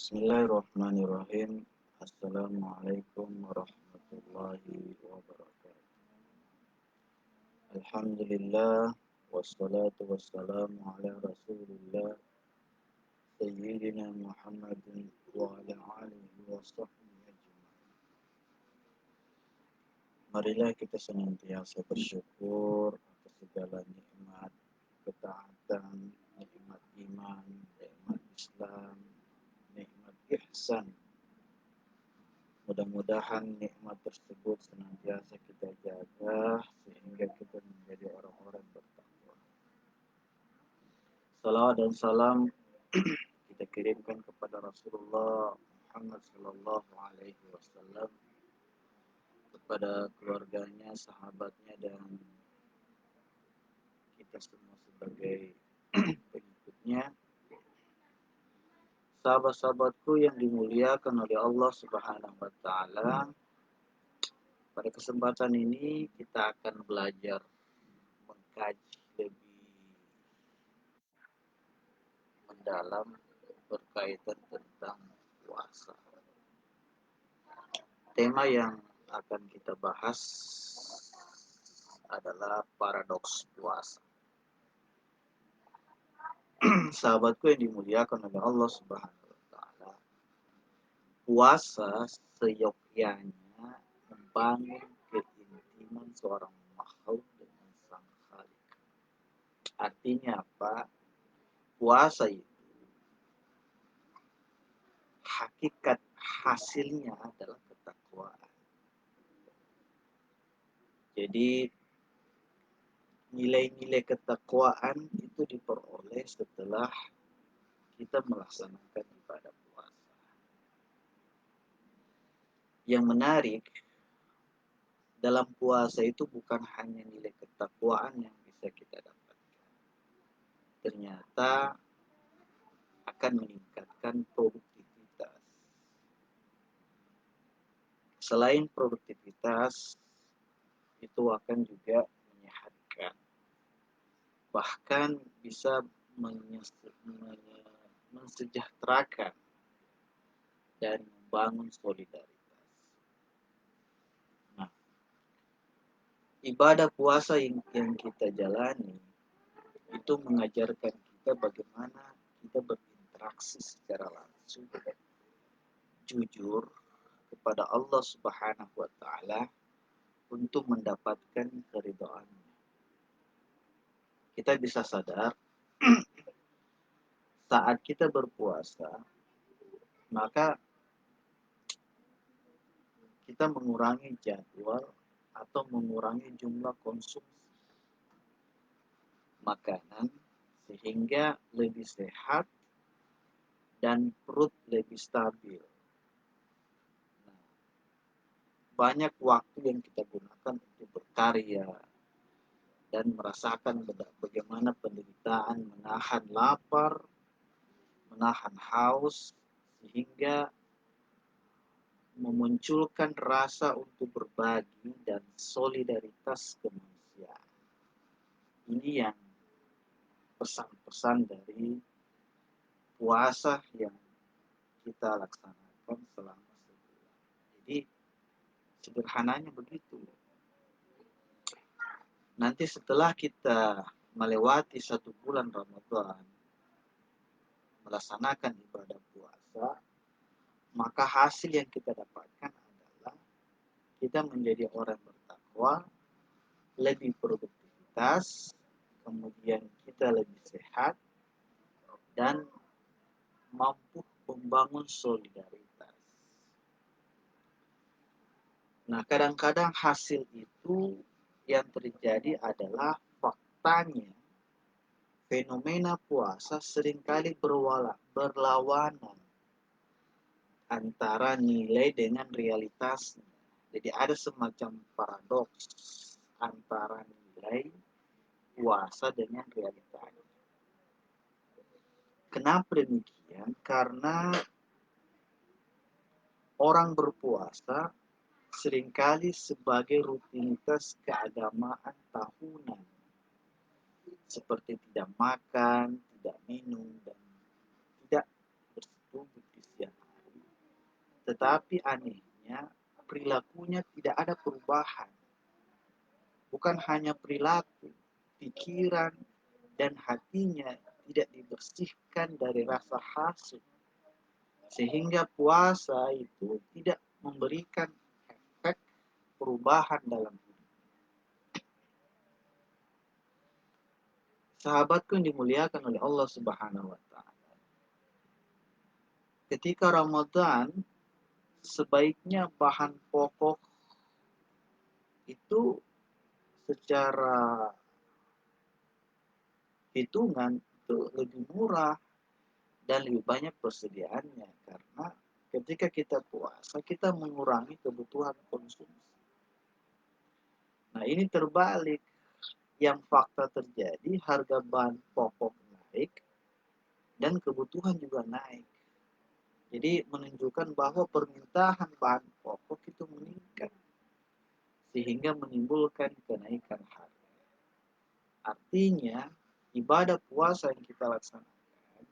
Bismillahirrahmanirrahim. Assalamualaikum warahmatullahi wabarakatuh. Alhamdulillah wassalatu wassalamu ala Rasulillah Sayyidina Muhammadin wa ala alihi wa sahbihi ajma'in. Marilah kita senantiasa bersyukur atas segala nikmat, ketaatan, nikmat iman, nikmat Islam, nikmat ihsan. Mudah-mudahan nikmat tersebut senantiasa kita jaga sehingga kita menjadi orang-orang bertakwa. Salawat dan salam kita kirimkan kepada Rasulullah Muhammad Sallallahu Alaihi Wasallam, kepada keluarganya, sahabatnya, dan kita semua sebagai pengikutnya. Sahabat-sahabatku yang dimuliakan oleh Allah Subhanahu wa Ta'ala, pada kesempatan ini kita akan belajar mengkaji lebih mendalam berkaitan tentang puasa. Tema yang akan kita bahas adalah paradoks puasa. Sahabatku yang dimuliakan oleh Allah Subhanahu wa Ta'ala, puasa seyogyanya membangun keintiman seorang makhluk dengan Sang Khalik. Artinya apa? Puasa itu hakikat hasilnya adalah ketakwaan. Jadi nilai-nilai ketakwaan itu diperoleh setelah kita melaksanakan ibadah puasa. Yang menarik, dalam puasa itu bukan hanya nilai ketakwaan yang bisa kita dapatkan. Ternyata akan meningkatkan produktivitas. Selain produktivitas, itu akan juga menyehatkan. Bahkan bisa mensejahterakan dan membangun solidaritas. Nah, ibadah puasa yang kita jalani itu mengajarkan kita bagaimana kita berinteraksi secara langsung, jujur kepada Allah Subhanahu wa Ta'ala untuk mendapatkan keridhaannya. Kita bisa sadar saat kita berpuasa, maka kita mengurangi jadwal atau mengurangi jumlah konsumsi makanan sehingga lebih sehat dan perut lebih stabil. Nah, banyak waktu yang kita gunakan untuk berkarya dan merasakan bagaimana penderitaan menahan lapar, menahan haus, sehingga memunculkan rasa untuk berbagi dan solidaritas kemanusiaan. Ini yang pesan-pesan dari puasa yang kita laksanakan selama sebulan. Jadi sederhananya begitu. Nanti setelah kita melewati 1 bulan Ramadan, melaksanakan ibadah puasa, maka hasil yang kita dapatkan adalah kita menjadi orang bertakwa, lebih produktivitas, kemudian kita lebih sehat, dan mampu membangun solidaritas. Nah, kadang-kadang hasil itu yang terjadi adalah faktanya fenomena puasa seringkali berlawanan antara nilai dengan realitasnya. Jadi ada semacam paradoks antara nilai puasa dengan realitanya. Kenapa demikian? Karena orang berpuasa seringkali sebagai rutinitas keagamaan tahunan, seperti tidak makan, tidak minum, dan tidak bersetubuh di siang Tetapi anehnya perilakunya tidak ada perubahan. Bukan hanya perilaku, pikiran dan hatinya tidak dibersihkan dari rasa hasut. Sehingga puasa itu tidak memberikan efek perubahan dalam hidup. Sahabatku yang dimuliakan oleh Allah Subhanahu wa taala. Ketika Ramadan, sebaiknya bahan pokok itu secara hitungan itu lebih murah dan lebih banyak persediaannya, karena ketika kita puasa kita mengurangi kebutuhan konsumsi. Nah, ini terbalik, yang fakta terjadi harga bahan pokok naik dan kebutuhan juga naik. Jadi menunjukkan bahwa permintaan bahan pokok itu meningkat sehingga menimbulkan kenaikan harga. Artinya ibadah puasa yang kita laksanakan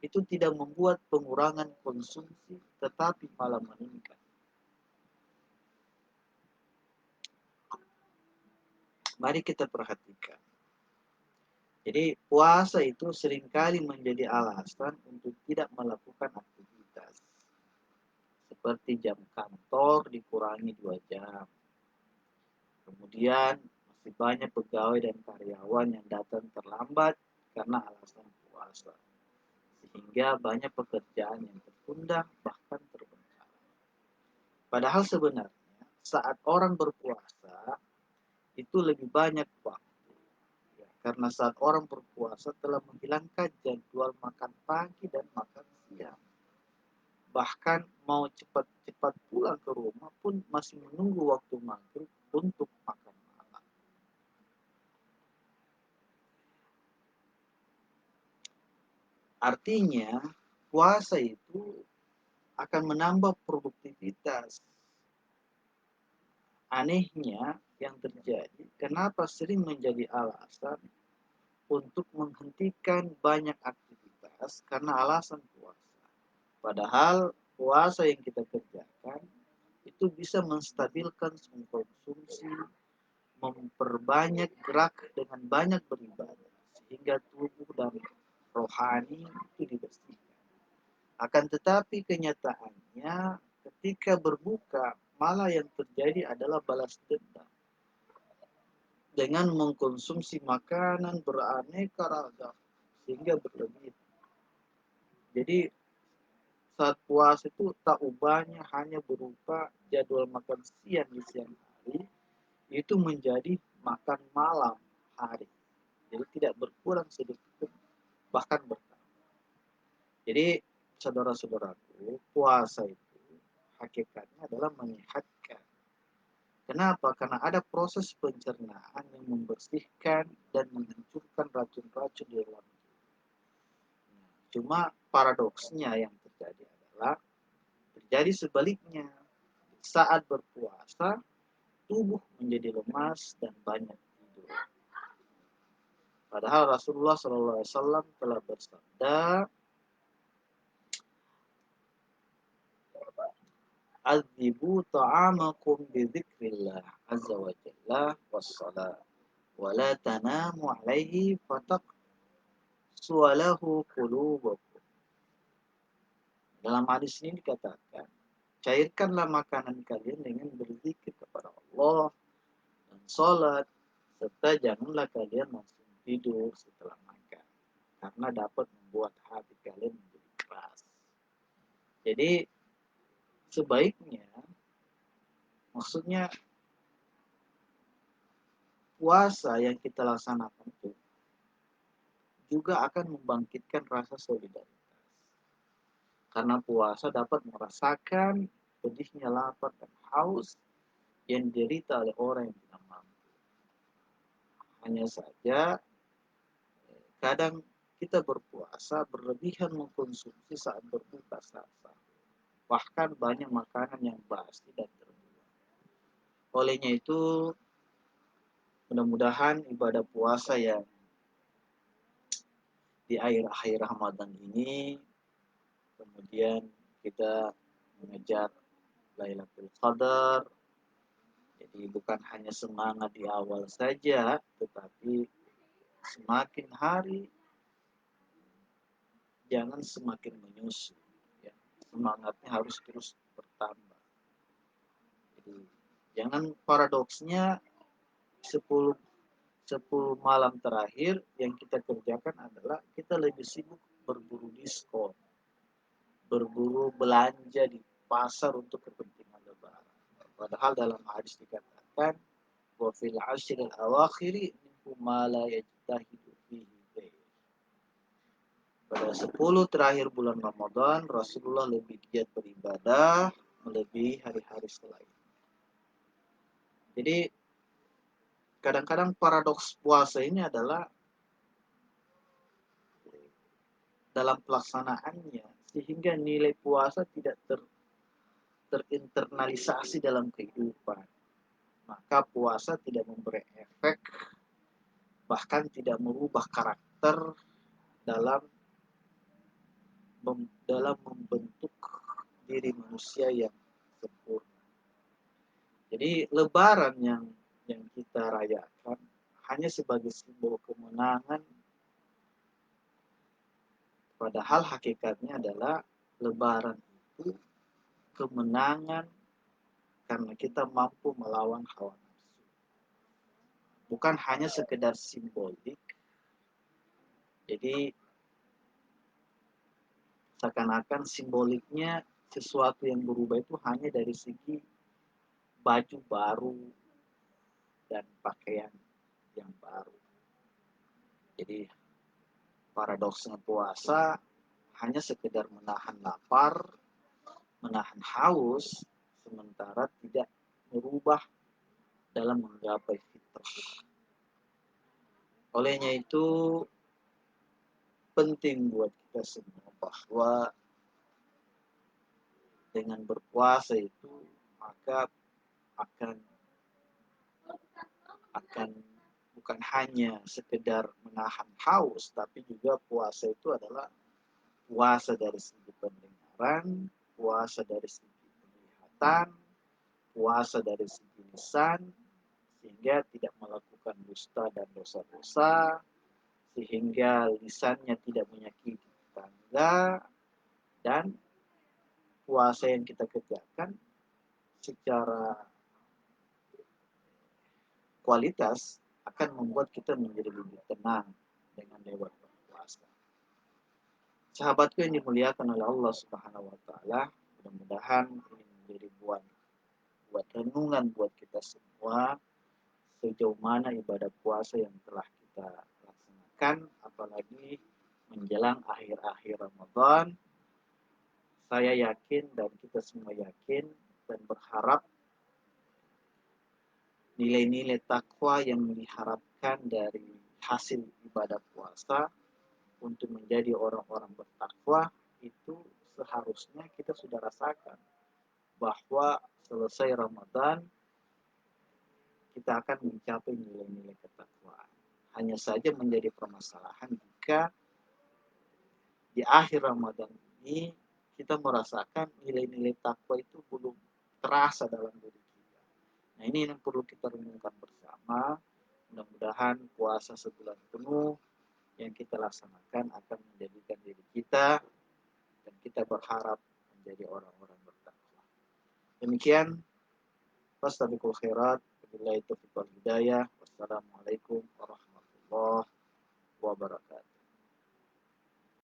itu tidak membuat pengurangan konsumsi, tetapi malah meningkat. Mari kita perhatikan. Jadi puasa itu seringkali menjadi alasan untuk tidak melakukan aktivitas. Seperti jam kantor dikurangi 2 jam. Kemudian masih banyak pegawai dan karyawan yang datang terlambat karena alasan puasa. Sehingga banyak pekerjaan yang tertunda bahkan terbengkalai. Padahal sebenarnya saat orang berpuasa itu lebih banyak waktu. Ya, karena saat orang berpuasa telah menghilangkan jadwal makan pagi dan makan siang. Bahkan mau cepat-cepat pulang ke rumah pun masih menunggu waktu maghrib untuk makan malam. Artinya puasa itu akan menambah produktivitas. Anehnya yang terjadi, kenapa sering menjadi alasan untuk menghentikan banyak aktivitas karena alasan puasa. Padahal puasa yang kita kerjakan itu bisa menstabilkan konsumsi, memperbanyak gerak dengan banyak beribadah, sehingga tubuh dan rohani itu dibersihkan. Akan tetapi kenyataannya ketika berbuka malah yang terjadi adalah balas dendam dengan mengkonsumsi makanan beraneka ragam sehingga berlebih. Jadi saat puasa itu tak ubahnya hanya berupa jadwal makan siang di siang hari itu menjadi makan malam hari. Jadi tidak berkurang sedikit pun, bahkan bertambah. Jadi saudara-saudaraku, puasa itu hakikatnya adalah menyehatkan. Kenapa? Karena ada proses pencernaan yang membersihkan dan menghancurkan racun-racun di dalam tubuh. Cuma paradoksnya yang terjadi adalah terjadi sebaliknya. Saat berpuasa, tubuh menjadi lemas dan banyak tidur. Padahal Rasulullah SAW telah bersabda, "Adzibu ta'amakum bidzikrillah azza wa jalla wassalah, wa la tanamu alaihi fataqsuwalahu qulubakum." Dalam hadis ini dikatakan, cairkanlah makanan kalian dengan berzikir kepada Allah dan sholat, serta janganlah kalian langsung tidur setelah makan, karena dapat membuat hati kalian menjadi keras. Jadi sebaiknya, maksudnya puasa yang kita laksanakan itu juga akan membangkitkan rasa solidaritas. Karena puasa dapat merasakan pedihnya lapar dan haus yang diderita oleh orang yang tidak mampu. Hanya saja kadang kita berpuasa berlebihan mengkonsumsi saat berbuka saat sahur. Bahkan banyak makanan yang basi dan terbuang. Olehnya itu mudah-mudahan ibadah puasa yang di akhir-akhir Ramadan ini kemudian kita mengejar Lailatul Qadar. Jadi bukan hanya semangat di awal saja, tetapi semakin hari jangan semakin menyusut. Ya. Semangatnya harus terus bertambah. Jadi jangan paradoksnya 10 malam terakhir yang kita kerjakan adalah kita lebih sibuk berburu diskon, berburu belanja di pasar untuk kepentingan lebaran. Padahal dalam hadis dikatakan wa fil ashril awakhiri minkum ma la yajtahidu fihi ghair. Pada 10 terakhir bulan Ramadan, Rasulullah lebih giat beribadah melebihi hari-hari selain. Jadi kadang-kadang paradoks puasa ini adalah dalam pelaksanaannya sehingga nilai puasa tidak terinternalisasi dalam kehidupan. Maka puasa tidak memberi efek, bahkan tidak merubah karakter dalam membentuk diri manusia yang sempurna. Jadi lebaran yang kita rayakan hanya sebagai simbol kemenangan, padahal hakikatnya adalah lebaran itu kemenangan karena kita mampu melawan hawa nafsu. Bukan hanya sekedar simbolik. Jadi seakan-akan simboliknya sesuatu yang berubah itu hanya dari segi baju baru dan pakaian yang baru. Jadi paradoksnya puasa hanya sekedar menahan lapar, menahan haus, sementara tidak merubah dalam menggapai fitrah. Olehnya itu penting buat kita semua bahwa dengan berpuasa itu maka akan bukan hanya sekedar menahan haus, tapi juga puasa itu adalah puasa dari segi pendengaran, puasa dari segi penglihatan, puasa dari segi lisan, sehingga tidak melakukan dusta dan dosa-dosa, sehingga lisannya tidak menyakiti tetangga, dan puasa yang kita kerjakan secara kualitas akan membuat kita menjadi lebih tenang dengan lewat berpuasa. Sahabatku yang dimuliakan oleh Allah Subhanahu wa taala, mudah-mudahan ini menjadi buat renungan buat kita semua sejauh mana ibadah puasa yang telah kita laksanakan, apalagi menjelang akhir-akhir Ramadan. Saya yakin dan kita semua yakin dan berharap nilai-nilai takwa yang diharapkan dari hasil ibadah puasa untuk menjadi orang-orang bertakwa itu seharusnya kita sudah rasakan bahwa selesai Ramadan kita akan mencapai nilai-nilai ketakwaan. Hanya saja menjadi permasalahan jika di akhir Ramadan ini kita merasakan nilai-nilai takwa itu belum terasa dalam diri kita. Nah, ini yang perlu kita renungkan bersama. Mudah-mudahan puasa sebulan penuh yang kita laksanakan akan menjadikan diri kita dan kita berharap menjadi orang-orang bertakwa. Demikian, fastabiqul khairat, wabillahi taufiq wal hidayah. Wassalamualaikum warahmatullahi wabarakatuh.